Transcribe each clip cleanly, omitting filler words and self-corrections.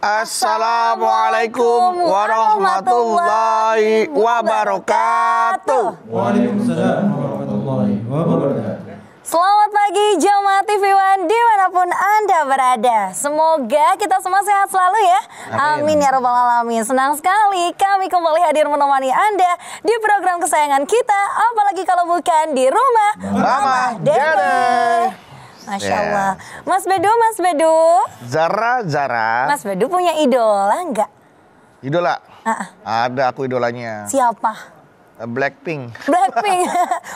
Assalamualaikum warahmatullahi wabarakatuh. Waalaikumsalam warahmatullahi wabarakatuh. Selamat pagi Jamaah TV One dimanapun Anda berada. Semoga kita semua sehat selalu ya. Amin ya rabbal alamin. Senang sekali kami kembali hadir menemani Anda di program kesayangan kita. Apalagi kalau bukan di rumah Mama Dede. Masya Allah. Mas Bedu. Zara. Mas Bedu punya idola nggak? Idola? Ada aku idolanya. Siapa? Blackpink.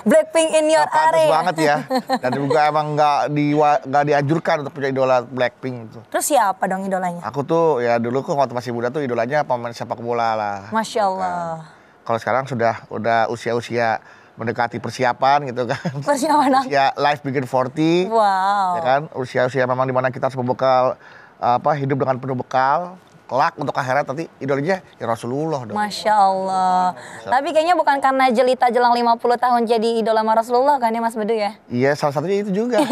Blackpink in your Pantes area. banget ya. Dan juga emang nggak dianjurkan untuk punya idola Blackpink itu. Terus siapa dong idolanya? Aku tuh ya dulu waktu masih muda tuh idolanya pemain sepak bola lah. Masya Allah. Kalau sekarang udah usia mendekati persiapan gitu kan. Persiapan apa? Usia life begin 40. Wow. Ya kan? Usia memang dimana kita harus berbekal hidup dengan penuh bekal. Kelak untuk akhirat nanti idolanya ya Rasulullah dong. Masya Allah. Tapi kayaknya bukan karena jelita jelang 50 tahun jadi idola sama Rasulullah kan ya Mas Bedu ya? Iya, salah satunya itu juga.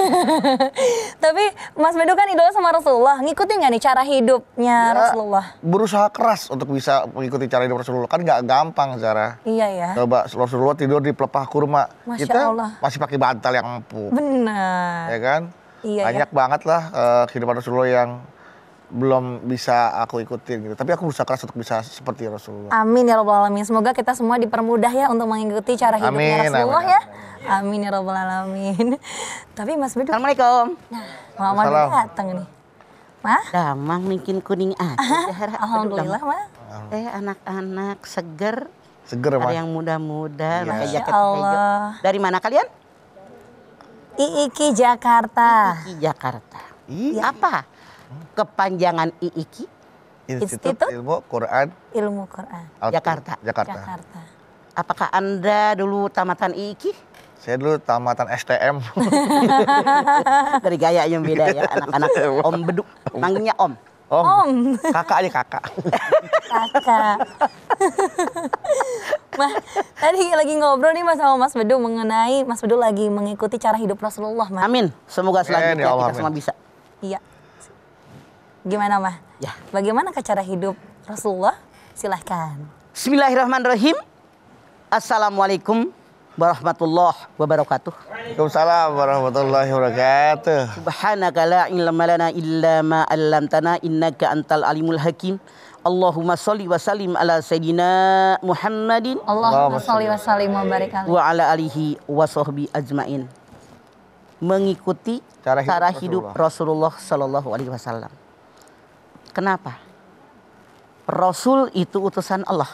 Tapi Mas Bedu kan idola sama Rasulullah. Ngikutin nggak nih cara hidupnya Rasulullah? Berusaha keras untuk bisa mengikuti cara hidup Rasulullah. Kan nggak gampang, Zara. Iya ya. Coba Rasulullah tidur di pelepah kurma. Masya Kita Allah. masih pakai bantal yang empuk. Benar. Ya kan? Iya, banyak banget lah kehidupan Rasulullah yang belum bisa aku ikutin gitu. Tapi aku berusaha keras untuk bisa seperti Rasulullah. Amin ya rabbal alamin. Semoga kita semua dipermudah ya untuk mengikuti cara hidupnya Rasulullah ya. Amin ya rabbal alamin. Tapi Mas Bedu. Assalamualaikum. Nah, Mama datang nih. Mah? Damang mungkin kuning aja. Alhamdulillah, Mah. Anak-anak seger. Seger, Mah. Ada yang muda-muda, pakai jaket Allah. hijau. Dari mana kalian? IIKI Jakarta. IIKI Jakarta. Iya. Apa kepanjangan IIKI? Institut Ilmu Quran Jakarta. Jakarta. Apakah Anda dulu tamatan IIKI? Saya dulu tamatan STM. Dari gaya yang beda ya, anak-anak Om Beduk. Manggilnya Om. Om. Kakak aja kakak. Mah, tadi lagi ngobrol nih Mas sama Mas Bedu mengenai Mas Bedu lagi mengikuti cara hidup Rasulullah, Mas. Amin. Semoga selanjutnya Ya Allah, kita semua bisa. Iya. Gimana, Mah? Ya. Bagaimana cara hidup Rasulullah? Silahkan. Bismillahirrahmanirrahim. Assalamualaikum warahmatullahi wabarakatuh. Waalaikumsalam warahmatullahi wabarakatuh. Subhanaka la ilma lana illa ma 'allamtana innaka antal alimul hakim. Allahumma sholli wa sallim ala sayidina Muhammadin Allahumma sholli wa sallim wa barik alaihi wa ala alihi wa sahbi ajmain. Mengikuti cara hidup Rasulullah sallallahu alaihi wasallam. Kenapa? Rasul itu utusan Allah.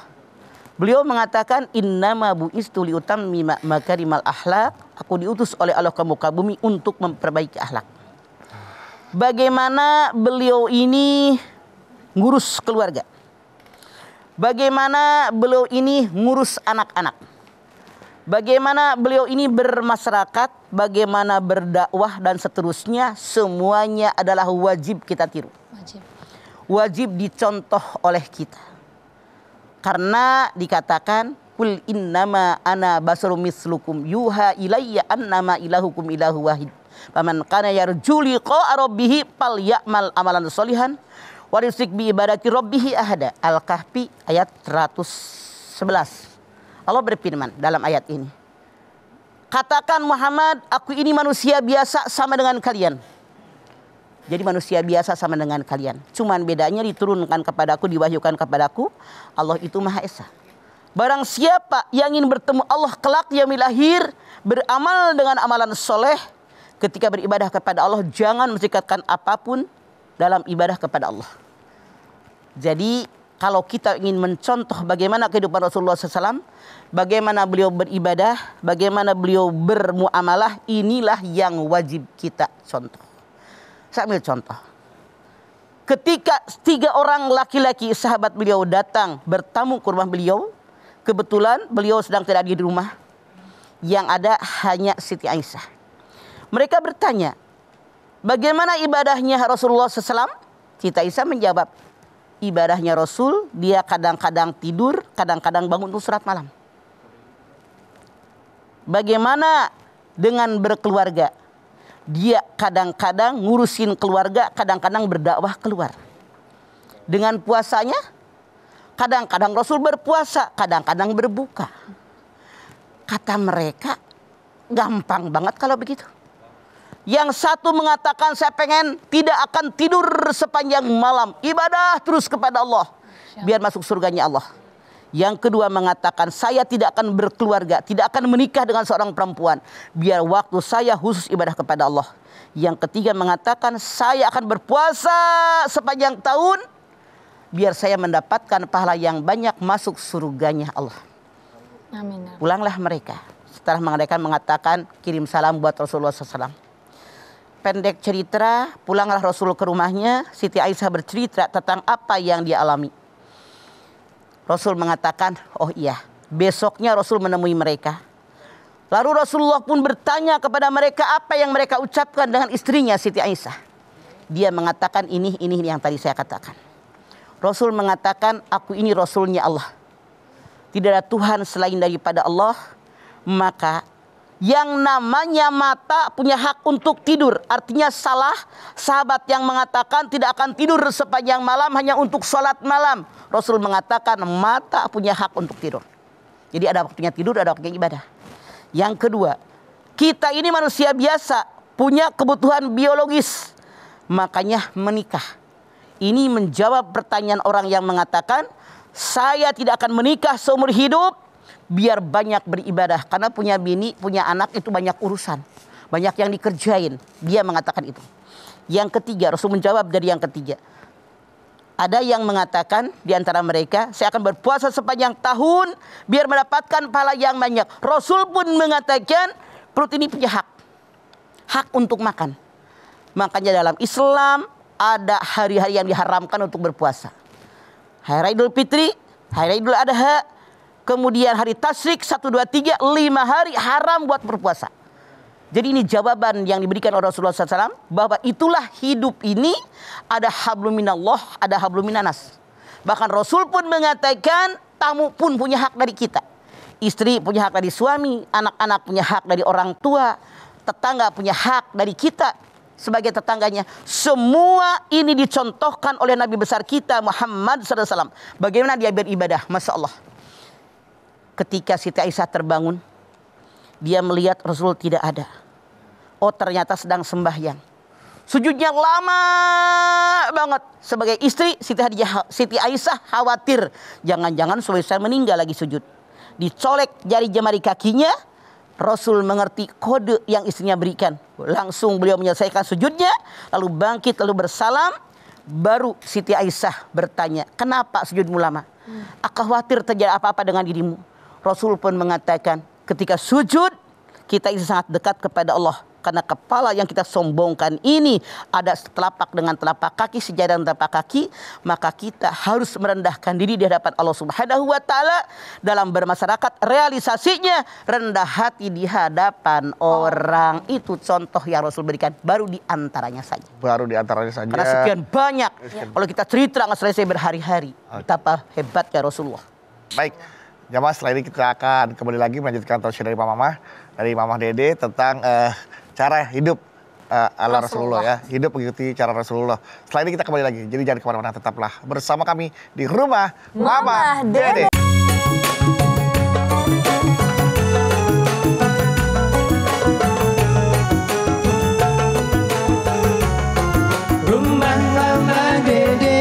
Beliau mengatakan innama bu'istu liutammima makarimal akhlak. Aku diutus oleh Allah ke muka bumi untuk memperbaiki akhlak. Bagaimana beliau ini ngurus keluarga? Bagaimana beliau ini ngurus anak-anak? Bagaimana beliau ini bermasyarakat? Bagaimana berdakwah dan seterusnya? Semuanya adalah wajib kita tiru. Wajib dicontoh oleh kita. Karena dikatakan kul innama ana basarum mislukum yuha ilayya annama ilahukum ilahu wahid. Faman kana yarju liqa'a rabbih falyamal amalan sholihan wa yusyrik bi ibadati rabbih ahada. Al-Kahfi ayat 111. Allah berfirman dalam ayat ini. Katakan Muhammad, aku ini manusia biasa sama dengan kalian. Jadi manusia biasa sama dengan kalian. Cuman bedanya diturunkan kepadaku, diwahyukan kepadaku. Allah itu Maha Esa. Barang siapa yang ingin bertemu Allah kelak yaumil akhir, beramal dengan amalan soleh, ketika beribadah kepada Allah, jangan mensikatkan apapun dalam ibadah kepada Allah. Jadi kalau kita ingin mencontoh bagaimana kehidupan Rasulullah SAW, bagaimana beliau beribadah, bagaimana beliau bermuamalah, inilah yang wajib kita contoh. Saya ambil contoh. Ketika 3 orang laki-laki sahabat beliau datang bertamu ke rumah beliau, kebetulan beliau sedang tidak di rumah. Yang ada hanya Siti Aisyah. Mereka bertanya, bagaimana ibadahnya Rasulullah SAW? Siti Aisyah menjawab, ibadahnya Rasul, dia kadang-kadang tidur, kadang-kadang bangun untuk sholat malam. Bagaimana dengan berkeluarga? Dia kadang-kadang ngurusin keluarga, kadang-kadang berdakwah keluar. dengan puasanya. Kadang-kadang Rasul berpuasa, kadang-kadang berbuka. Kata mereka, gampang banget kalau begitu. Yang satu mengatakan saya pengen tidak akan tidur sepanjang malam. Ibadah terus kepada Allah. Biar masuk surganya Allah. Yang kedua mengatakan saya tidak akan berkeluarga. Tidak akan menikah dengan seorang perempuan. Biar waktu saya khusus ibadah kepada Allah. Yang ketiga mengatakan saya akan berpuasa sepanjang tahun. Biar saya mendapatkan pahala yang banyak masuk surganya Allah. Amin. Pulanglah mereka. Setelah mereka mengatakan kirim salam buat Rasulullah SAW. Pendek cerita, pulanglah Rasul ke rumahnya. Siti Aisyah bercerita tentang apa yang dia alami. Rasul mengatakan, oh iya, besoknya Rasul menemui mereka. Lalu Rasulullah pun bertanya kepada mereka apa yang mereka ucapkan dengan istrinya Siti Aisyah. Dia mengatakan ini yang tadi saya katakan. Rasul mengatakan, aku ini Rasulnya Allah. Tidak ada Tuhan selain daripada Allah. Maka yang namanya mata punya hak untuk tidur. Artinya salah sahabat yang mengatakan tidak akan tidur sepanjang malam hanya untuk sholat malam. Rasul mengatakan mata punya hak untuk tidur. Jadi ada waktunya tidur, ada waktunya ibadah. Yang kedua, kita ini manusia biasa, punya kebutuhan biologis. Makanya menikah. Ini menjawab pertanyaan orang yang mengatakan, saya tidak akan menikah seumur hidup. Biar banyak beribadah. Karena punya bini, punya anak itu banyak urusan. Banyak yang dikerjain. Dia mengatakan itu. Yang ketiga, Rasul menjawab dari yang ketiga. Ada yang mengatakan di antara mereka, saya akan berpuasa sepanjang tahun. Biar mendapatkan pahala yang banyak. Rasul pun mengatakan, perut ini punya hak. Hak untuk makan. Makanya dalam Islam, ada hari-hari yang diharamkan untuk berpuasa. Hari Raya Idul Fitri, Hari Raya Idul Adha, kemudian hari tasyrik 1, 2, 3, 5 hari haram buat berpuasa. Jadi ini jawaban yang diberikan oleh Rasulullah SAW. Bahwa itulah hidup ini. Ada hablum minallah, ada hablum minanas. Bahkan Rasul pun mengatakan tamu pun punya hak dari kita. Istri punya hak dari suami. Anak-anak punya hak dari orang tua. Tetangga punya hak dari kita sebagai tetangganya. Semua ini dicontohkan oleh Nabi besar kita Muhammad SAW. Bagaimana dia beribadah. Masya Allah. Ketika Siti Aisyah terbangun, dia melihat Rasul tidak ada. Oh ternyata sedang sembahyang. Sujudnya lama banget. Sebagai istri, Siti Aisyah khawatir. Jangan-jangan suami saya meninggal lagi sujud. Dicolek jari jemari kakinya. Rasul mengerti kode yang istrinya berikan. Langsung beliau menyelesaikan sujudnya. Lalu bangkit, lalu bersalam. Baru Siti Aisyah bertanya, kenapa sujudmu lama? Aku khawatir terjadi apa-apa dengan dirimu. Rasul pun mengatakan ketika sujud kita ini sangat dekat kepada Allah. Karena kepala yang kita sombongkan ini ada telapak dengan telapak kaki, sejajar dengan telapak kaki. Maka kita harus merendahkan diri di hadapan Allah Subhanahu wa ta'ala. Dalam bermasyarakat realisasinya rendah hati di hadapan orang. Itu contoh yang Rasul berikan. Baru di antaranya saja. Baru di antaranya saja. Karena sekian banyak. Kalau kita cerita nggak selesai berhari-hari. Betapa hebatnya Rasulullah. Baik. Jamaah, setelah ini kita akan kembali lagi melanjutkan tausiah dari Pak Mamah. Dari Mamah Dede tentang cara hidup ala Rasulullah ya. Hidup mengikuti cara Rasulullah. Setelah ini kita kembali lagi. Jadi jangan kemana-mana, tetaplah bersama kami di Rumah Mamah Dede. Rumah Mama Dede.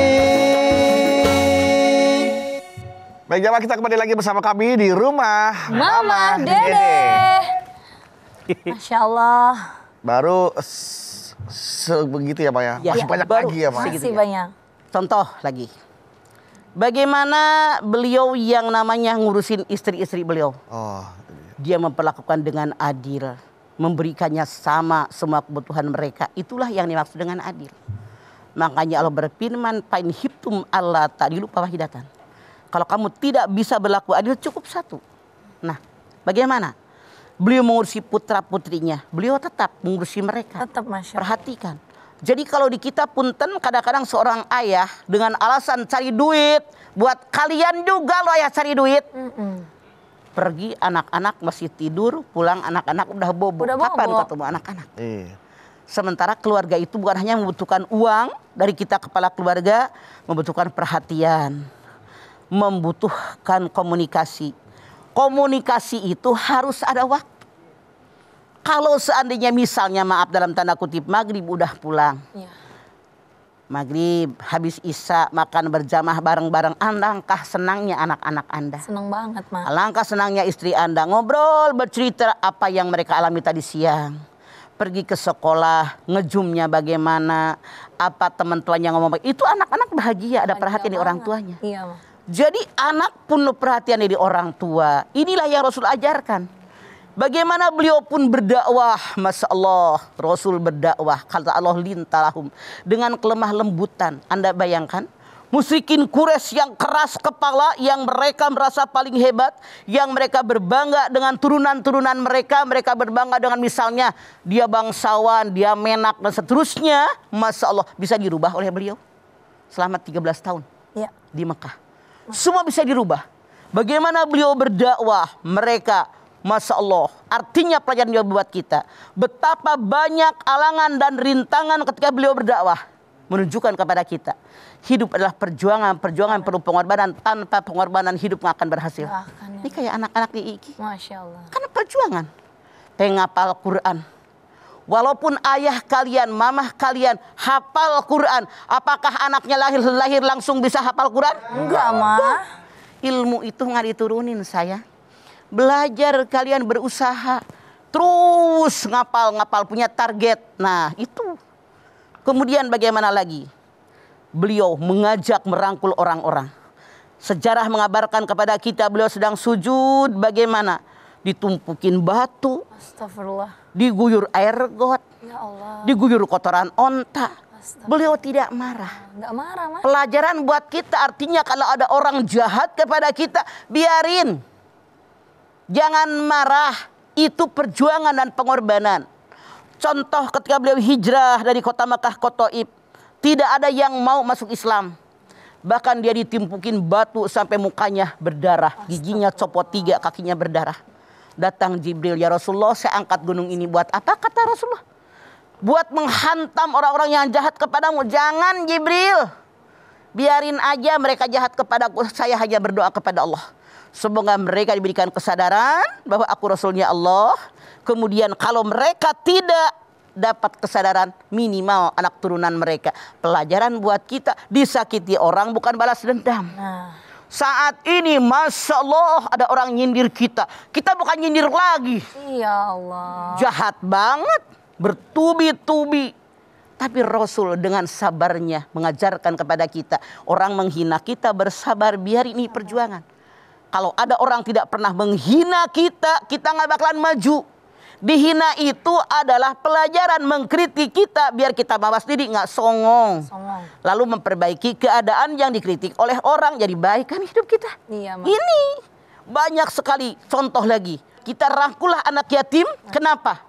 Baik jamaah, kita kembali lagi bersama kami di Rumah Mama Dede. Masya Allah. Baru sebegitu ya Pak ya? Ya, Masih banyak baru lagi ya Pak? Masih banyak. Contoh lagi. Bagaimana beliau yang namanya ngurusin istri-istri beliau. Oh, Dia memperlakukan dengan adil. Memberikannya sama semua kebutuhan mereka. Itulah yang dimaksud dengan adil. Makanya Allah berfirman, "Fa in hibtum alla ta'dilu fawahidatan." Kalau kamu tidak bisa berlaku adil, cukup satu. Nah, bagaimana? Beliau mengurusi putra-putrinya. Beliau tetap mengurusi mereka. Tetap Masya Allah. Perhatikan. Jadi kalau di kita punten kadang-kadang seorang ayah dengan alasan cari duit. Buat kalian juga loh ayah cari duit. Pergi anak-anak masih tidur. Pulang anak-anak udah bobo. Udah Kapan bobo. ketemu anak-anak? iya. Sementara keluarga itu bukan hanya membutuhkan uang dari kita kepala keluarga, membutuhkan perhatian, membutuhkan komunikasi. Komunikasi itu harus ada waktu. Kalau seandainya misalnya maaf dalam tanda kutip maghrib udah pulang. Iya. Maghrib habis isya makan berjamaah bareng-bareng, alangkah senangnya anak-anak Anda. Seneng banget, Ma. Alangkah senangnya istri Anda ngobrol, bercerita apa yang mereka alami tadi siang. Pergi ke sekolah, ngejumnya bagaimana, apa teman tuanya ngomong. Itu anak-anak bahagia, ada perhatian dari orang tuanya. Iya, Ma. Jadi anak pun perhatian dari orang tua. Inilah yang Rasul ajarkan. Bagaimana beliau pun berdakwah, Masya Allah. Rasul berdakwah, kata Allah lintalahum. Dengan kelemah lembutan. Anda bayangkan, musyrikin Quraisy yang keras kepala, yang mereka merasa paling hebat, yang mereka berbangga dengan turunan-turunan mereka. Mereka berbangga dengan misalnya dia bangsawan, dia menak dan seterusnya. Masya Allah, bisa dirubah oleh beliau selama 13 tahun Iya. di Mekah. Semua bisa dirubah. Bagaimana beliau berdakwah, mereka, Masya Allah, artinya pelajaran beliau buat kita. Betapa banyak alangan dan rintangan ketika beliau berdakwah. Menunjukkan kepada kita, hidup adalah perjuangan, perjuangan perlu pengorbanan. Tanpa pengorbanan hidup nggak akan berhasil. Nggak akan, ya. Ini kayak anak-anak di IKI. Masya Allah. Karena perjuangan. Penghafal Quran. Walaupun ayah kalian, mamah kalian hafal Quran, apakah anaknya lahir langsung bisa hafal Quran? Enggak, Ma. Ilmu itu nggak diturunin saya. Belajar kalian berusaha. Terus ngapal punya target. Nah itu. Kemudian bagaimana lagi? Beliau mengajak merangkul orang-orang. Sejarah mengabarkan kepada kita beliau sedang sujud bagaimana? Ditumpukin batu. Astagfirullah. Diguyur air got. Ya Allah. Diguyur kotoran onta. Astagfirullah. Beliau tidak marah. Enggak marah, Ma. Pelajaran buat kita, artinya kalau ada orang jahat kepada kita, biarin. Jangan marah. Itu perjuangan dan pengorbanan. Contoh ketika beliau hijrah dari kota Makkah ke Thaif, tidak ada yang mau masuk Islam. Bahkan dia ditimpukin batu sampai mukanya berdarah, giginya copot 3, kakinya berdarah. Datang Jibril, ya Rasulullah, saya angkat gunung ini buat apa? Kata Rasulullah, buat menghantam orang-orang yang jahat kepadamu. Jangan Jibril, biarin aja mereka jahat kepadaku, saya hanya berdoa kepada Allah. Semoga mereka diberikan kesadaran bahwa aku Rasulnya Allah. Kemudian kalau mereka tidak dapat kesadaran, minimal anak turunan mereka. Pelajaran buat kita, disakiti orang bukan balas dendam. Nah. Saat ini Masya Allah ada orang nyindir kita. Kita bukan nyindir lagi. Ya Allah. Jahat banget. Bertubi-tubi. Tapi Rasul dengan sabarnya mengajarkan kepada kita. Orang menghina kita bersabar, biar ini perjuangan. Kalau ada orang tidak pernah menghina kita, kita nggak bakalan maju. Dihina itu adalah pelajaran mengkritik kita biar kita mawas diri, nggak songong. Lalu memperbaiki keadaan yang dikritik oleh orang, jadi baik kan hidup kita. Iya, Ma. Ini banyak sekali contoh lagi. Kita rangkulah anak yatim. Kenapa?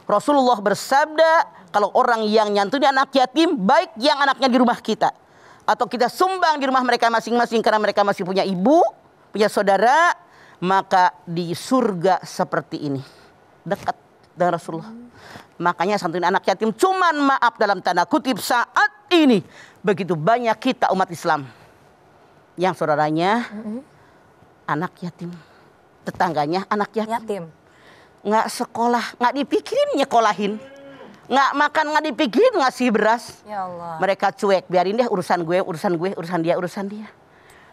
Rasulullah bersabda, kalau orang yang nyantuni anak yatim, baik yang anaknya di rumah kita, atau kita sumbang di rumah mereka masing-masing karena mereka masih punya ibu, punya saudara, maka di surga seperti ini. Dekat dengan Rasulullah. Makanya santunin anak yatim. Cuman maaf dalam tanda kutip, saat ini begitu banyak kita umat Islam yang saudaranya anak yatim, tetangganya anak yatim. Nggak sekolah, nggak dipikirin nyekolahin, nggak makan, nggak dipikirin ngasih beras. Ya Allah. Mereka cuek, biarin deh urusan gue, urusan dia.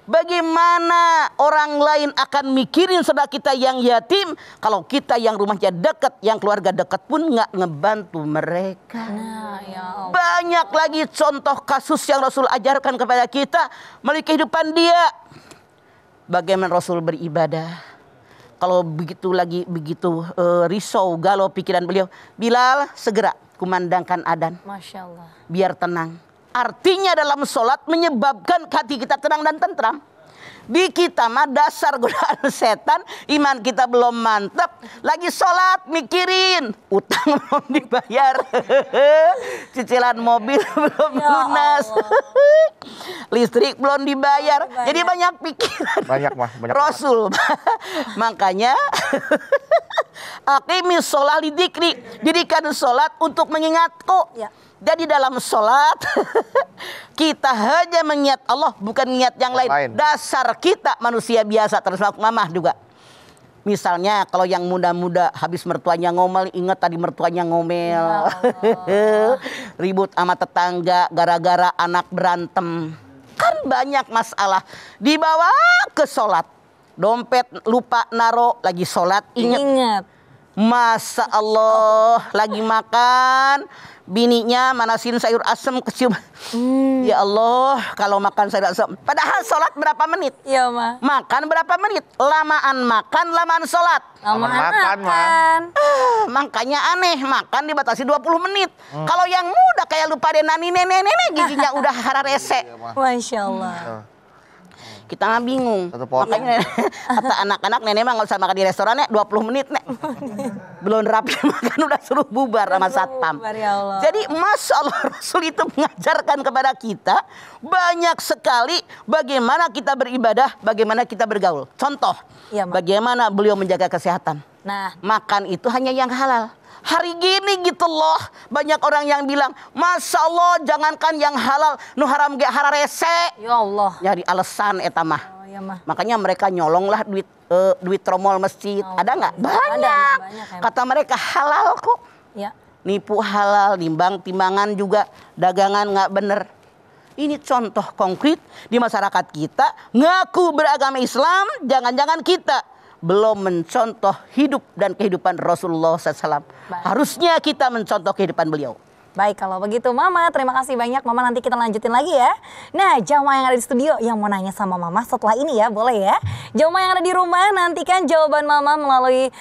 Bagaimana orang lain akan mikirin saudara kita yang yatim kalau kita yang rumahnya dekat, yang keluarga dekat pun nggak ngebantu mereka. Nah, ya Allah. Banyak lagi contoh kasus yang Rasul ajarkan kepada kita melalui kehidupan dia. Bagaimana Rasul beribadah. Kalau begitu risau, galau pikiran beliau, Bilal segera kumandangkan adzan. Masya Allah. Biar tenang. Artinya dalam sholat menyebabkan hati kita tenang dan tentram. Di kita mah dasar godaan setan, iman kita belum mantap. Lagi sholat mikirin utang belum dibayar, cicilan mobil belum Ya lunas, listrik belum dibayar. Jadi banyak pikiran. Banyak mah, banyak. Rasul. Makanya Aqimis sholat lidzikri. Dirikan sholat untuk mengingatku. Ya. Jadi dalam sholat kita hanya mengingat Allah, bukan mengingat yang lain. Dasar kita manusia biasa, termasuk mamah juga. Misalnya kalau yang muda-muda habis mertuanya ngomel, ingat tadi mertuanya ngomel. Ya ribut sama tetangga gara-gara anak berantem. Kan banyak masalah. Dibawa ke sholat. Dompet lupa naro, lagi sholat ingat. Masa Allah lagi makan, bininya manasin sayur asem kecium. Ya Allah, kalau makan sayur asem. Padahal sholat berapa menit? Iya, Ma. Makan berapa menit? Lamaan makan, lamaan sholat. Lamaan makan, Ma. Makanya aneh, makan dibatasi 20 menit. Kalau yang muda kayak lupa deh nani nenek giginya udah hararese. Masya Allah. Kita mah bingung. Makanya kata anak-anak, nenek mah nggak usah makan di restoran ya, 20 menit nek. Belum rapi makan udah suruh bubar sama satpam. Ya Allah. Jadi Masya Allah, Rasul itu mengajarkan kepada kita banyak sekali bagaimana kita beribadah, bagaimana kita bergaul. Contoh, Ya, Ma. bagaimana beliau menjaga kesehatan. Nah, Makan itu hanya yang halal. Hari gini gitu loh, banyak orang yang bilang, Masya Allah jangankan yang halal, nu haram ge hararese. ya Allah. Nyari alasan eta mah. Oh, ya, Ma. Makanya mereka nyolong lah duit tromol masjid. Oh, Ada nggak? ada, Banyak. banyak, ya. Kata mereka halal kok. Ya. Nipu halal, nimbang timbangan juga, dagangan nggak bener. Ini contoh konkret di masyarakat kita, ngaku beragama Islam, jangan-jangan kita belum mencontoh hidup dan kehidupan Rasulullah SAW. Baik. Harusnya kita mencontoh kehidupan beliau. Baik, kalau begitu Mama, terima kasih banyak. Mama, nanti kita lanjutin lagi ya. Nah, jamaah yang ada di studio yang mau nanya sama Mama setelah ini ya, boleh ya. Jamaah yang ada di rumah, nantikan jawaban Mama melalui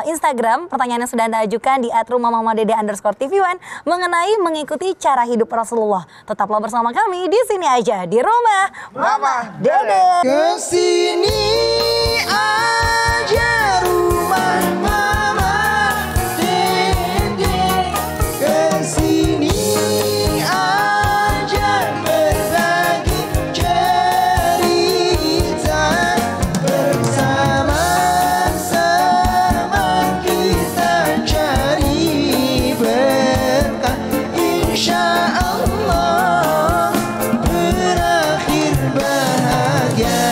Instagram. Pertanyaan yang sudah Anda ajukan di @rumahmamadede_tv1 mengenai mengikuti cara hidup Rasulullah. Tetaplah bersama kami di sini aja, di rumah Mama Dede. Kesini aja rumah Mama Dede. Kesini aja berbagi cerita. Bersama-sama kita cari berkah. Insya Allah berakhir bahagia.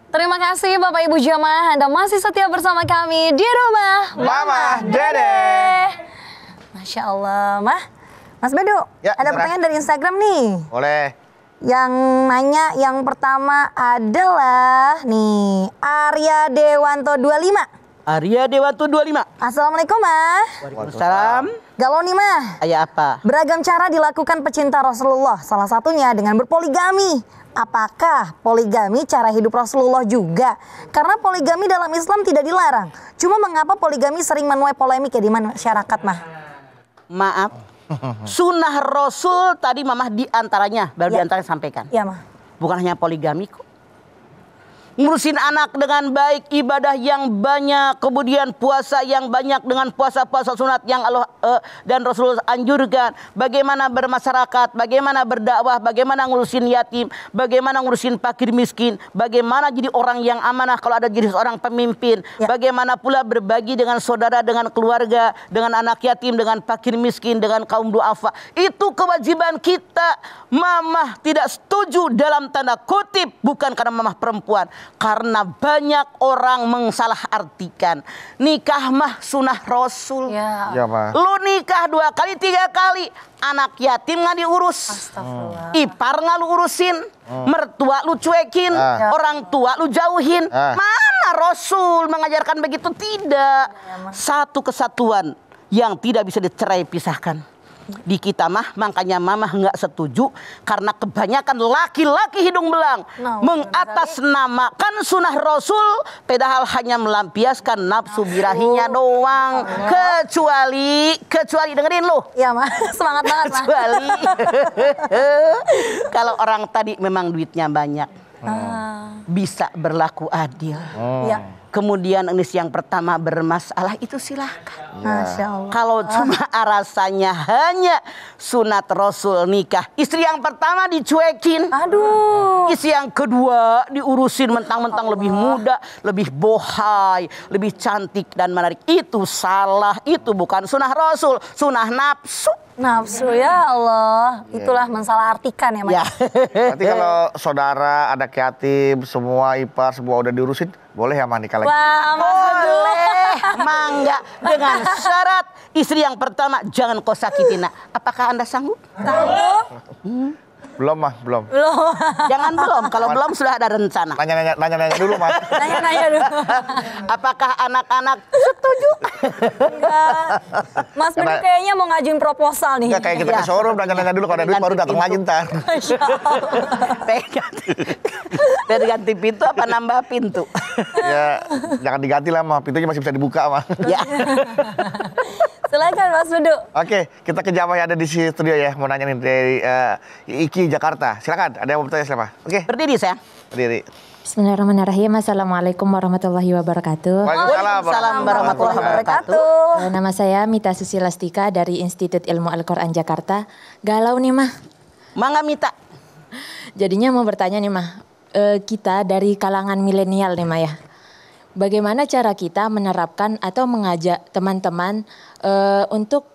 Terima kasih Bapak Ibu jamaah, Anda masih setia bersama kami di rumah Mama Dede. Masya Allah, Mah. Mas Bedu, Ya, ada Sarah. pertanyaan dari Instagram nih. Boleh. Yang nanya yang pertama adalah nih, Arya Dewanto 25. Arya Dewanto 25. Assalamualaikum, Mah. Waalaikumsalam. Galau nih, Mah. Ayah apa? Beragam cara dilakukan pecinta Rasulullah, salah satunya dengan berpoligami. Apakah poligami cara hidup Rasulullah juga? Karena poligami dalam Islam tidak dilarang. Cuma mengapa poligami sering menuai polemik ya di masyarakat, Mah? Maaf. Sunnah Rasul tadi Mamah diantaranya, baru Ya. diantaranya sampaikan. Iya, Mah. Bukan hanya poligami kok. Ngurusin anak dengan baik, ibadah yang banyak, kemudian puasa yang banyak dengan puasa-puasa sunat yang Allah dan Rasul anjurkan. Bagaimana bermasyarakat, bagaimana berdakwah, bagaimana ngurusin yatim, bagaimana ngurusin fakir miskin, bagaimana jadi orang yang amanah kalau ada jadi seorang pemimpin, Ya. bagaimana pula berbagi dengan saudara, dengan keluarga, dengan anak yatim, dengan fakir miskin, dengan kaum duafa. Itu kewajiban kita. Mamah tidak setuju dalam tanda kutip, bukan karena mamah perempuan. Karena banyak orang mensalahartikan nikah mah sunnah Rasul. Ya. Ya, Ma. Lu nikah 2 kali 3 kali, anak yatim nggak diurus, Astagfirullah. ipar nggak lu urusin, mertua lu cuekin, Ah. orang tua lu jauhin. Ah. Mana Rasul mengajarkan begitu? Tidak. Satu kesatuan yang tidak bisa dicerai pisahkan. Di kita mah, makanya mamah nggak setuju karena kebanyakan laki-laki hidung belang Nah, mengatasnamakan sunnah Rasul, padahal hanya melampiaskan nafsu birahinya doang. Kecuali dengerin lu. Iya, Mah. Semangat banget, Mah. Kecuali kalau orang tadi memang duitnya banyak, bisa berlaku adil. Iya. kemudian istri yang pertama bermasalah, itu silahkan. Masya Allah. Kalau cuma alasannya hanya sunat Rasul nikah, istri yang pertama dicuekin. Aduh. Istri yang kedua diurusin mentang-mentang lebih muda, lebih bohai, lebih cantik dan menarik. Itu salah, itu bukan sunnah Rasul, sunnah nafsu. Nafsu ya Allah. Itulah mensalah artikan ya Mas. Ya. Berarti kalau saudara, anak yatim, semua ipar, semua udah diurusin, boleh ya mah nikah lagi? Wah, Mas Dudu. Boleh, mangga, dengan syarat istri yang pertama jangan kau sakitin. Nak. Apakah Anda sanggup? Belum mah, belum. Belum. Jangan belum, kalau belum sudah ada rencana. Nanya-nanya dulu mas. Nanya-nanya dulu. Apakah anak-anak setuju? Enggak. Mas Dudu Karena- kayaknya mau ngajuin proposal nih. Enggak kayak kita ke showroom, nanya-nanya dulu kalau ada duit baru datang lagi ntar. Masya Allah. Pengen ganti pintu apa nambah pintu? Ya, jangan diganti lah mah, pintunya masih bisa dibuka mah. Ya. Silakan Mas Dudu. Oke, kita ke jamaah yang ada di studio ya. Mau nanya nih dari IKI Jakarta. Silakan, ada yang mau bertanya siapa? Oke, Berdiri sayang. berdiri. Bismillahirrahmanirrahim. Assalamualaikum warahmatullahi wabarakatuh. Waalaikumsalam warahmatullahi wabarakatuh. Nama saya Mita Susilastika dari Institut Ilmu Al-Quran Jakarta. Galau nih mah. Mangga Mita. Jadinya mau bertanya nih mah. Kita dari kalangan milenial nih mah ya. Bagaimana cara kita menerapkan atau mengajak teman-teman untuk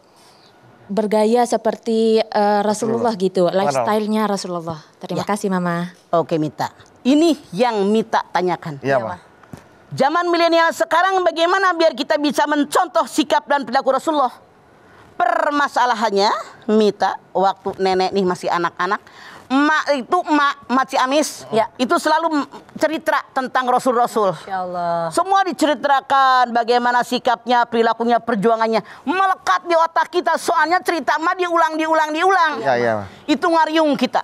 bergaya seperti Rasulullah gitu. Lifestyle-nya Rasulullah. Terima kasih Mama. Oke Mita. Ini yang Mita tanyakan. Iya mah. Zaman milenial sekarang bagaimana biar kita bisa mencontoh sikap dan perilaku Rasulullah? Permasalahannya Mita, waktu nenek nih masih anak-anak, emak Ciamis, Ya. itu selalu cerita tentang Rasul-Rasul. Masya Allah. Semua diceritakan bagaimana sikapnya, perilakunya, perjuangannya. Melekat di otak kita, soalnya cerita mah diulang. Iya, iya. Itu ngariung kita.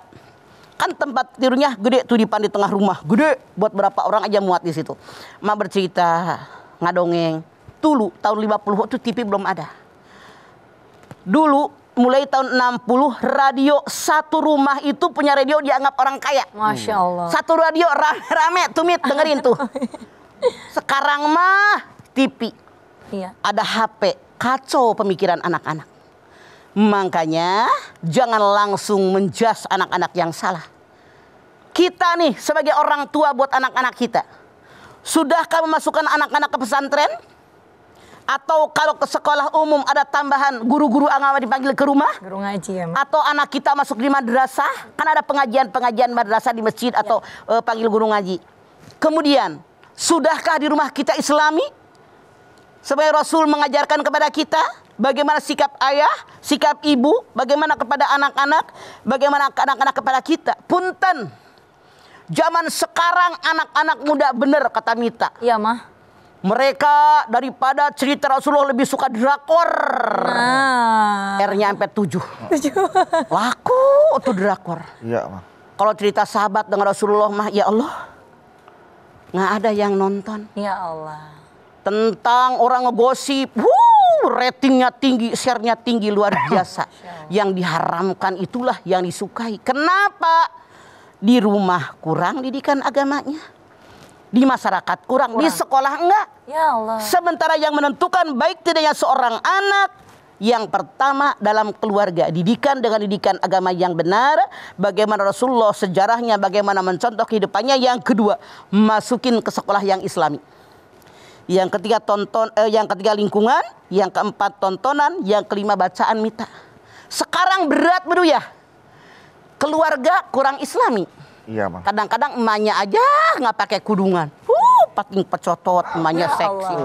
Kan tempat tidurnya gede tuh di tengah rumah. Gede, buat berapa orang aja muat di situ. Mak bercerita, ngadongeng. Dulu, tahun 50 itu TV belum ada. Dulu, mulai tahun 60, radio satu rumah itu punya radio dianggap orang kaya. Masya Allah. Satu radio rame-rame, tumit dengerin tuh. Sekarang mah TV, Iya. ada HP, kacau pemikiran anak-anak. Makanya jangan langsung menjas anak-anak yang salah. Kita nih sebagai orang tua buat anak-anak kita, sudahkah memasukkan anak-anak ke pesantren? Atau kalau ke sekolah umum ada tambahan guru-guru agama dipanggil ke rumah? Guru ngaji ya Mas. Atau anak kita masuk di madrasah, kan ada pengajian madrasah di masjid atau panggil guru ngaji. Kemudian, sudahkah di rumah kita Islami? Sebagai Rasul mengajarkan kepada kita bagaimana sikap ayah, sikap ibu, bagaimana kepada anak-anak, bagaimana anak-anak kepada kita. Punten, zaman sekarang anak-anak muda bener kata Mita. Iya mah. Mereka daripada cerita Rasulullah lebih suka drakor. Nah. R-nya sampai 7. Laku tuh drakor. Iya mah. Kalau cerita sahabat dengan Rasulullah mah ya Allah, nggak ada yang nonton. Ya Allah. Tentang orang ngegosip, ratingnya tinggi, share-nya tinggi luar biasa. Yang diharamkan itulah yang disukai. Kenapa? Di rumah kurang didikan agamanya, di masyarakat kurang, di sekolah enggak. Ya Allah. Sementara yang menentukan baik tidaknya seorang anak, yang pertama dalam keluarga, didikan dengan didikan agama yang benar, bagaimana Rasulullah sejarahnya, bagaimana mencontoh kehidupannya. Yang kedua, masukin ke sekolah yang Islami. Yang ketiga yang ketiga lingkungan, yang keempat tontonan, yang kelima bacaan Mita. Sekarang berat bro ya, keluarga kurang Islami. Iya mah. Kadang-kadang emaknya aja nggak pakai kudungan, pating pecotot, emaknya seksi.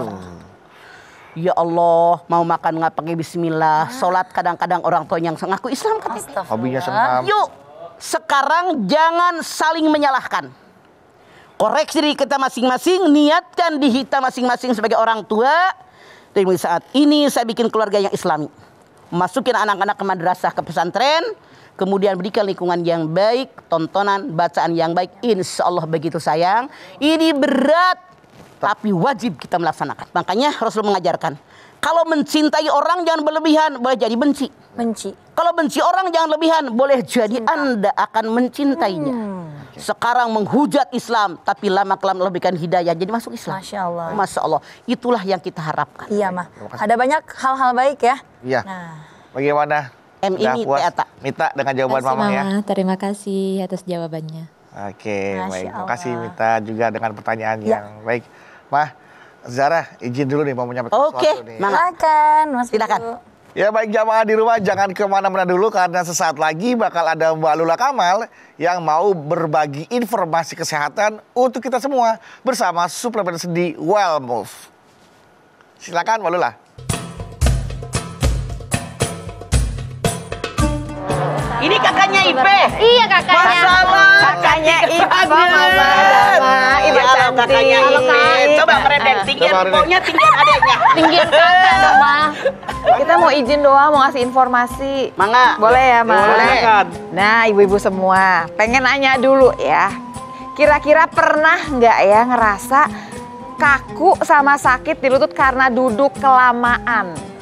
Ya Allah, mau makan nggak pakai Bismillah, sholat kadang-kadang orang tua yang ngaku Islam katanya. Hobinya senam. Yuk, sekarang jangan saling menyalahkan. Koreksi diri kita masing-masing, niatkan di kita masing-masing sebagai orang tua. Dan saat ini saya bikin keluarga yang Islami. Masukin anak-anak ke madrasah, ke pesantren. Kemudian berikan lingkungan yang baik, tontonan, bacaan yang baik. Insya Allah begitu sayang. Ini berat, tapi wajib kita melaksanakan. Makanya Rasul mengajarkan, kalau mencintai orang jangan berlebihan, boleh jadi benci. Benci. Kalau benci orang jangan lebihan, boleh jadi Anda akan mencintainya. Sekarang menghujat Islam, tapi lama-kelamaan lebihkan hidayah, jadi masuk Islam. Masya Allah. Masya Allah. Itulah yang kita harapkan. Iya mah. Ada banyak hal-hal baik ya. Iya. Nah, Bagaimana? Udah Ini puas Teata. Mita dengan jawaban Terima kasih, Mama ya? Mama. Terima kasih atas jawabannya. Oke, Masya baik. Terima Allah. kasih Mita juga dengan pertanyaan Ya. yang baik. Mah, Zara izin dulu nih mau menyampaikan Oke, sesuatu nih. Mangga. silakan Mas Silakan. Bidu. Ya baik jamaah di rumah jangan kemana-mana dulu karena sesaat lagi bakal ada Mbak Lula Kamal yang mau berbagi informasi kesehatan untuk kita semua bersama suplemen sendi Well Move. Silakan Mbak Lula. Ini kakaknya Ipe. Iya kakaknya. Masalah. Kakaknya Ipa Banget. Mama. Ipa Ya, cantik. kakaknya Halo, Ipe. Kak. Coba mereden. Tinggian Coba, Reden. pokoknya tinggian adeknya. Tinggian kakak dong, Ma. Kita mau izin doang, mau ngasih informasi. Mangga. Boleh ya, Ma? Boleh. Nah, ibu-ibu semua, pengen nanya dulu ya. Kira-kira pernah nggak ya ngerasa kaku sama sakit di lutut karena duduk kelamaan?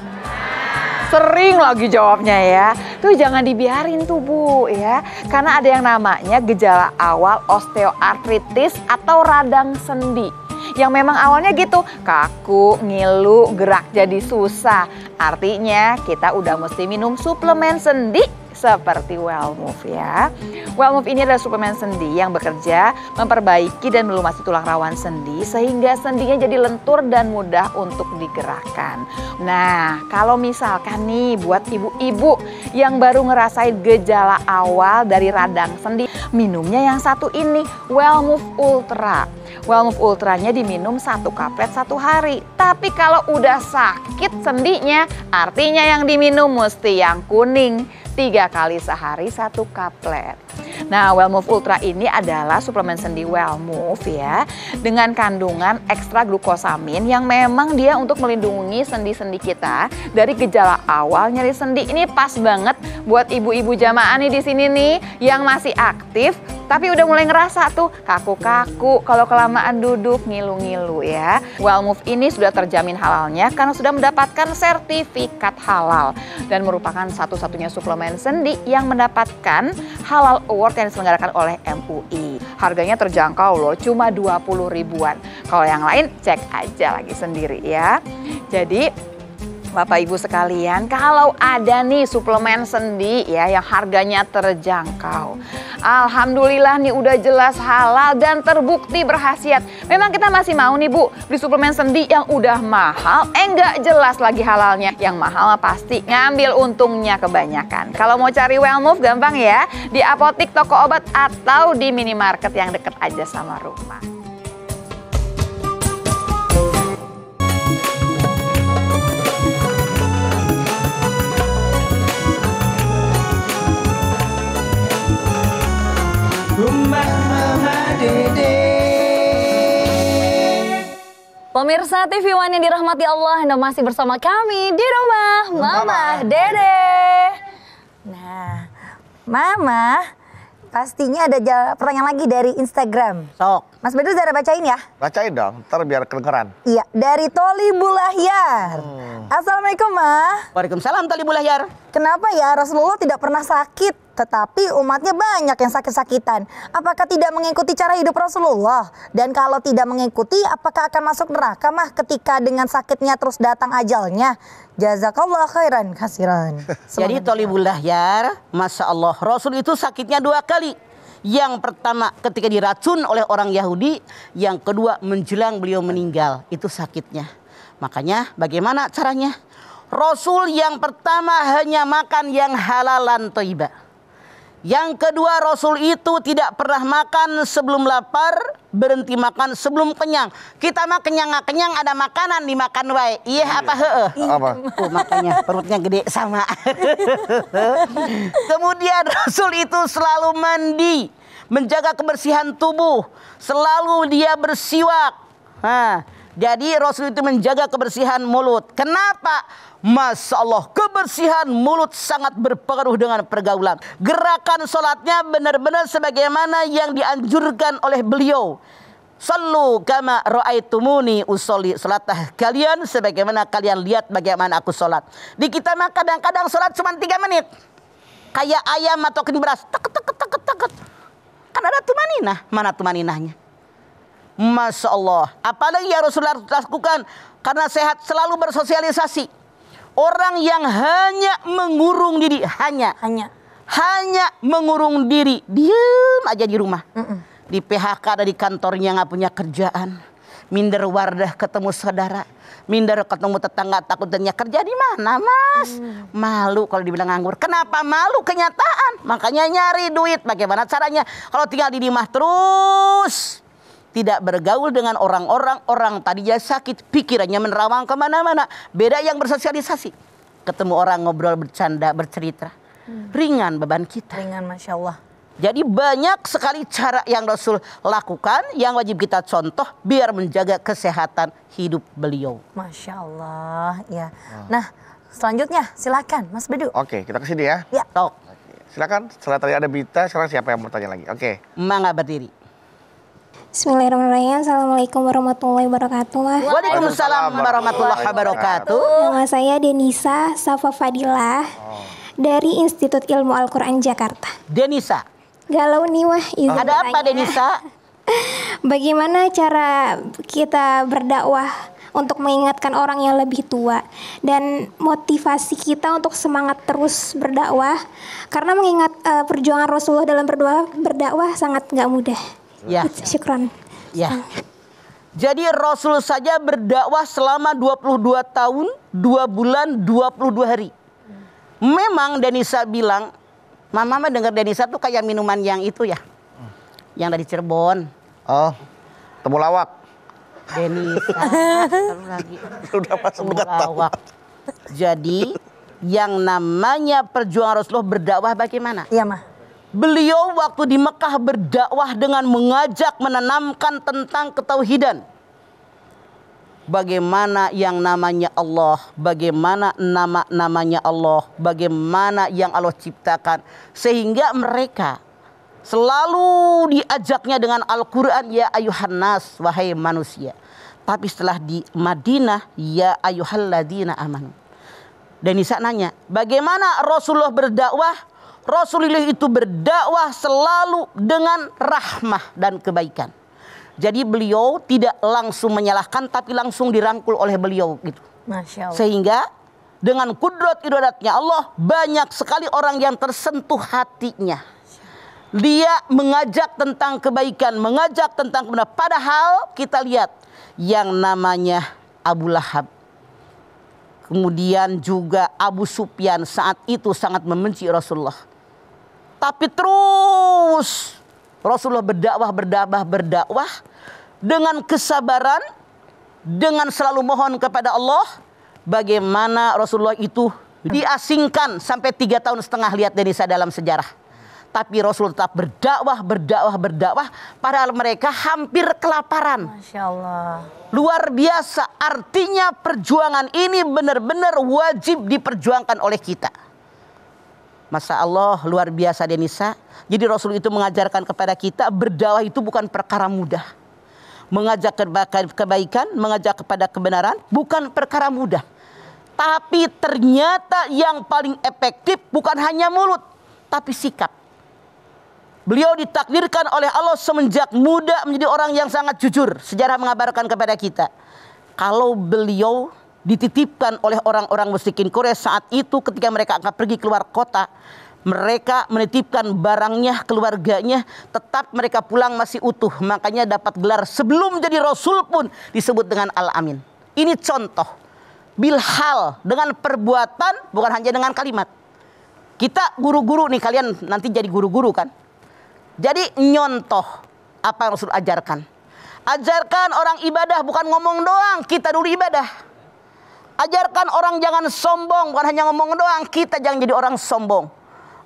Sering lagi jawabnya ya. Tuh jangan dibiarin tuh Bu ya. Karena ada yang namanya gejala awal osteoartritis atau radang sendi. Yang memang awalnya gitu, kaku, ngilu, gerak jadi susah. Artinya kita udah mesti minum suplemen sendi seperti Well Move ya. Well Move ini adalah suplemen sendi yang bekerja memperbaiki dan melumasi tulang rawan sendi sehingga sendinya jadi lentur dan mudah untuk digerakkan. Nah, kalau misalkan nih buat ibu-ibu yang baru ngerasain gejala awal dari radang sendi, minumnya yang satu ini, Well Move Ultra. Well Move Ultranya diminum 1 kaplet 1 hari. Tapi kalau udah sakit sendinya, artinya yang diminum mesti yang kuning. 3 kali sehari 1 kaplet. Nah, Well Move Ultra ini adalah suplemen sendi Well Move ya, dengan kandungan ekstra glukosamin yang memang dia untuk melindungi sendi-sendi kita dari gejala awal nyeri sendi. Ini pas banget buat ibu-ibu jamaah nih di sini nih yang masih aktif tapi udah mulai ngerasa tuh kaku-kaku kalau kelamaan duduk, ngilu-ngilu ya. Well Move ini sudah terjamin halalnya karena sudah mendapatkan sertifikat halal dan merupakan satu-satunya suplemen sendi yang mendapatkan halal award yang diselenggarakan oleh MUI. Harganya terjangkau loh, cuma 20 ribuan. Kalau yang lain cek aja lagi sendiri ya. Jadi Bapak Ibu sekalian, kalau ada nih suplemen sendi ya yang harganya terjangkau. Alhamdulillah nih udah jelas halal dan terbukti berkhasiat. Memang kita masih mau nih Bu beli suplemen sendi yang udah mahal, nggak jelas lagi halalnya. Yang mahal pasti ngambil untungnya kebanyakan. Kalau mau cari Well Move gampang ya, di apotik, toko obat atau di minimarket yang deket aja sama rumah. Rumah Mama Dede. Pemirsa TV One yang dirahmati Allah, Anda masih bersama kami di rumah Mama Dede. Nah, Mama, pastinya ada pertanyaan lagi dari Instagram. Sok. Mas Bedu Zara bacain ya? Bacain dong, ntar biar kedengeran. Iya, dari Toli Bulahyar. Assalamualaikum, Ma. Waalaikumsalam Tali Bulahyar. Kenapa ya Rasulullah tidak pernah sakit, tetapi umatnya banyak yang sakit-sakitan? Apakah tidak mengikuti cara hidup Rasulullah? Dan kalau tidak mengikuti, apakah akan masuk neraka mah ketika dengan sakitnya terus datang ajalnya? Jazakallah khairan kasiran. Jadi Toli Bulahyar, Masya Allah, Rasul itu sakitnya 2 kali. Yang pertama ketika diracun oleh orang Yahudi, yang kedua menjelang beliau meninggal, itu sakitnya. Makanya bagaimana caranya? Rasul yang pertama hanya makan yang halalan thayyibah. Yang kedua Rasul itu tidak pernah makan sebelum lapar, berhenti makan sebelum kenyang. Kita mah kenyang nggak kenyang ada makanan dimakan wae. Iya apa heeh? Apa? Oh, makanya perutnya gede sama. Kemudian Rasul itu selalu mandi, menjaga kebersihan tubuh, selalu dia bersiwak. Nah, jadi Rasul itu menjaga kebersihan mulut. Kenapa? Masya Allah, kebersihan mulut sangat berpengaruh dengan pergaulan. Gerakan sholatnya benar-benar sebagaimana yang dianjurkan oleh beliau. Sallu kama ra'aitumuni usolli. Salatah kalian sebagaimana kalian lihat bagaimana aku sholat. Di kita mah kadang-kadang sholat cuma 3 menit. Kayak ayam matokin beras. Teket, teket, teket, teket. Kan ada tumaninah. Mana tumaninahnya? Masya Allah. Apalagi yang Rasulullah lakukan karena sehat selalu bersosialisasi. Orang yang hanya mengurung diri, hanya mengurung diri, diem aja di rumah. Di PHK, dari kantornya nggak punya kerjaan, minder wardah ketemu saudara, minder ketemu tetangga, takut dan kerja di mana mas? Malu kalau dibilang nganggur. Kenapa malu? Kenyataan. Makanya nyari duit. Bagaimana caranya? Kalau tinggal di rumah terus, tidak bergaul dengan orang tadinya sakit, pikirannya menerawang kemana-mana. Beda yang bersosialisasi, ketemu orang ngobrol, bercanda, bercerita, ringan beban kita. Ringan, Masya Allah. Jadi banyak sekali cara yang Rasul lakukan yang wajib kita contoh biar menjaga kesehatan hidup beliau. Masya Allah, ya. Nah, selanjutnya silakan Mas Bedu. Oke, kita ke sini ya. Ya. Tok, Silakan. Setelah tadi ada Bita, sekarang siapa yang mau tanya lagi? Oke. mangga berdiri. Bismillahirrahmanirrahim. Assalamualaikum warahmatullahi wabarakatuh. Waalaikumsalam warahmatullahi wabarakatuh. Nama saya Denisa Safa Fadilah dari Institut Ilmu Al-Quran Jakarta. Denisa, Galau nih wah. izin ada apa bertanya. Denisa? Bagaimana cara kita berdakwah untuk mengingatkan orang yang lebih tua dan motivasi kita untuk semangat terus berdakwah karena mengingat perjuangan Rasulullah dalam berdakwah sangat nggak mudah. Ya. Syukron. Ya. Jadi Rasul saja berdakwah selama 22 tahun, 2 bulan, 22 hari. Memang Denisa bilang, Mama dengar Denisa tuh kayak minuman yang itu ya. Yang dari Cirebon. Oh, temulawak. Denisa. Terus lagi. Udah masuk dekat. Temulawak. Jadi yang namanya perjuangan Rasulullah berdakwah bagaimana? Iya, Mah. Beliau waktu di Mekah berdakwah dengan mengajak menanamkan tentang ketauhidan. Bagaimana yang namanya Allah, bagaimana nama-namanya Allah, bagaimana yang Allah ciptakan. Sehingga mereka selalu diajaknya dengan Al-Quran, ya ayuhan nas, wahai manusia. Tapi setelah di Madinah, ya ayuhalladzina amanu. Dan Nisa nanya, bagaimana Rasulullah berdakwah? Rasulullah itu berdakwah selalu dengan rahmah dan kebaikan. Jadi beliau tidak langsung menyalahkan, tapi langsung dirangkul oleh beliau gitu. Masya Allah. Sehingga dengan kudrat iradatnya Allah, banyak sekali orang yang tersentuh hatinya. Dia mengajak tentang kebaikan, mengajak tentang kebenaran. Padahal kita lihat yang namanya Abu Lahab, kemudian juga Abu Sufyan saat itu sangat membenci Rasulullah. Tapi terus Rasulullah berdakwah dengan kesabaran, dengan selalu mohon kepada Allah. Bagaimana Rasulullah itu diasingkan sampai 3,5 tahun lihat Denisa dalam sejarah. Tapi Rasul tetap berdakwah. Padahal mereka hampir kelaparan. Masya Allah. Luar biasa. Artinya perjuangan ini benar-benar wajib diperjuangkan oleh kita. Masya Allah, luar biasa Denisa. Jadi Rasul itu mengajarkan kepada kita berdakwah itu bukan perkara mudah. Mengajak kebaikan, mengajak kepada kebenaran bukan perkara mudah. Tapi ternyata yang paling efektif bukan hanya mulut, tapi sikap. Beliau ditakdirkan oleh Allah semenjak muda menjadi orang yang sangat jujur. Sejarah mengabarkan kepada kita, kalau beliau dititipkan oleh orang-orang musyrikin Quraisy saat itu ketika mereka akan pergi keluar kota, mereka menitipkan barangnya, keluarganya, tetap mereka pulang masih utuh. Makanya dapat gelar sebelum jadi Rasul pun disebut dengan Al-Amin. Ini contoh bilhal, dengan perbuatan, bukan hanya dengan kalimat. Kita guru-guru nih, kalian nanti jadi guru-guru kan. Jadi nyontoh apa yang Rasul ajarkan. Ajarkan orang ibadah bukan ngomong doang, kita dulu ibadah. Ajarkan orang jangan sombong, bukan hanya ngomong doang, kita jangan jadi orang sombong.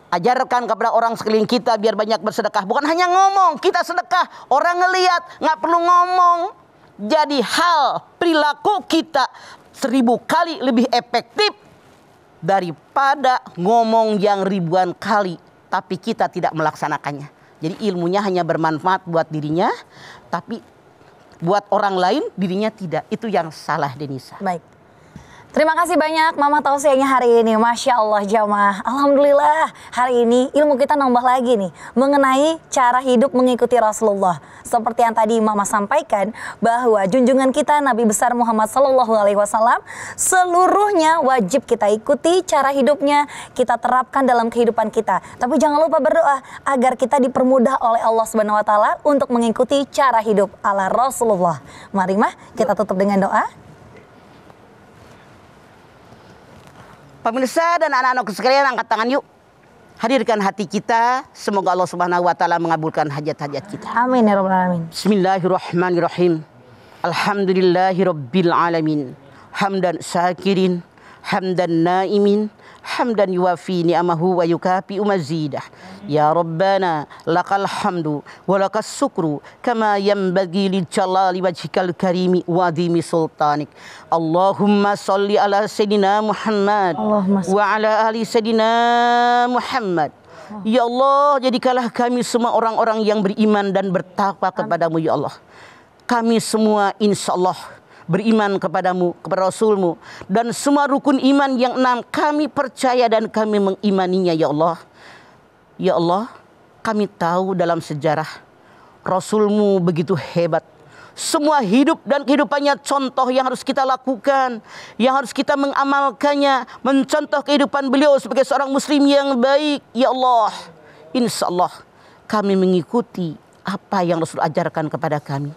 Ajarkan kepada orang sekeliling kita biar banyak bersedekah, bukan hanya ngomong, kita sedekah, orang ngelihat, nggak perlu ngomong. Jadi hal perilaku kita 1000 kali lebih efektif daripada ngomong yang ribuan kali, tapi kita tidak melaksanakannya. Jadi ilmunya hanya bermanfaat buat dirinya, tapi buat orang lain dirinya tidak. Itu yang salah Denisa. Baik. Terima kasih banyak Mama tausiahnya hari ini. Masya Allah jamaah. Alhamdulillah hari ini ilmu kita nambah lagi nih. Mengenai cara hidup mengikuti Rasulullah. Seperti yang tadi Mama sampaikan. Bahwa junjungan kita Nabi besar Muhammad SAW. Seluruhnya wajib kita ikuti cara hidupnya. Kita terapkan dalam kehidupan kita. Tapi jangan lupa berdoa. Agar kita dipermudah oleh Allah SWT. Untuk mengikuti cara hidup ala Rasulullah. Mari mah kita tutup dengan doa. Pemirsa dan anak-anakku sekalian, angkat tangan yuk. Hadirkan hati kita. Semoga Allah Subhanahu wa taala mengabulkan hajat-hajat kita. Amin ya rabbal alamin. Bismillahirrahmanirrahim. Alhamdulillahirabbil alamin. Hamdan syakirin, hamdan naimin, hamdan yuwafi ni'amahu wa yukafi mazidah. Ya Rabbana lakal hamdu wa lakas syukru kama yanbaghi li jalali wajhikal karimi wa adhimi sultanik. Allahumma sholli ala sayyidina Muhammad wa ala ali sayyidina Muhammad. Ya Allah, jadikanlah kami semua orang-orang yang beriman dan bertakwa kepadamu ya Allah. Kami semua insyaallah beriman kepadamu, kepada Rasulmu, dan semua rukun iman yang 6 kami percaya dan kami mengimaninya ya Allah. Ya Allah, kami tahu dalam sejarah Rasulmu begitu hebat. Semua hidup dan kehidupannya contoh yang harus kita lakukan, yang harus kita mengamalkannya, mencontoh kehidupan beliau sebagai seorang muslim yang baik. Ya Allah, insya Allah kami mengikuti apa yang Rasul ajarkan kepada kami.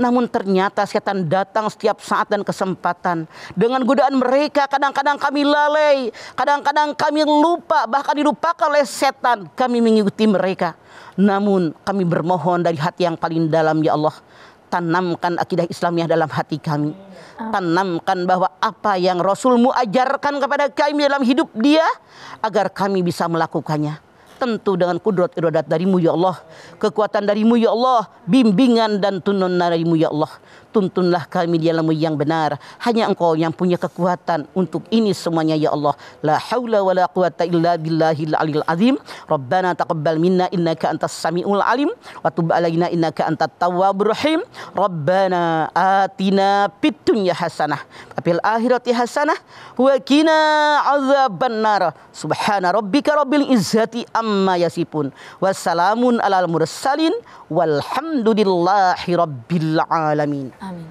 Namun ternyata setan datang setiap saat dan kesempatan. Dengan godaan mereka kadang-kadang kami lalai, kadang-kadang kami lupa, bahkan dilupakan oleh setan. Kami mengikuti mereka. Namun kami bermohon dari hati yang paling dalam ya Allah. Tanamkan akidah Islamiyah dalam hati kami. Tanamkan bahwa apa yang Rasulmu ajarkan kepada kami dalam hidup dia, agar kami bisa melakukannya. Tentu dengan kudrat iradat darimu ya Allah, kekuatan darimu ya Allah, bimbingan dan tuntunan darimu ya Allah. Tuntunlah kami di jalanmu yang benar. Hanya Engkau yang punya kekuatan untuk ini semuanya ya Allah. La haula wa la quwata illa billahil aliyil azim. Rabbana taqabbal minna innaka antas samiul alim wa tub alaina innaka antat tawwabur rahim. Rabbana atina fid dunya hasanah wa fil akhirati hasanah wa qina azabannar. Subhana rabbika rabbil izzati amma yasifun. Wassalamun alal mursalin walhamdulillahi rabbil alamin. Amin.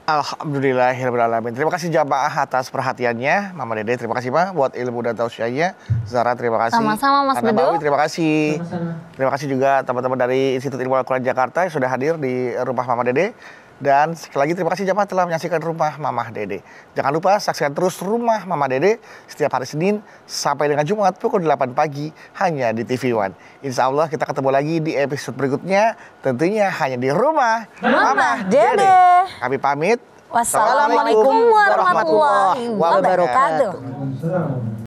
Alhamdulillahirrahmanirrahim. Terima kasih jamaah atas perhatiannya. Mama Dede terima kasih Pak buat ilmu dan tausiahnya. Zara terima kasih. Sama-sama Mas Ana Bedu. Bawi terima kasih. Sama-sama. Terima kasih juga teman-teman dari Institut Ilmu Al-Quran Jakarta yang sudah hadir di rumah Mama Dede. Dan sekali lagi terima kasih jamaah telah menyaksikan Rumah Mama Dede. Jangan lupa saksikan terus Rumah Mama Dede setiap hari Senin sampai dengan Jumat pukul 8 pagi hanya di TV One. Insya Allah kita ketemu lagi di episode berikutnya, tentunya hanya di Rumah Mama Dede. Kami pamit. Wassalamualaikum warahmatullahi wabarakatuh.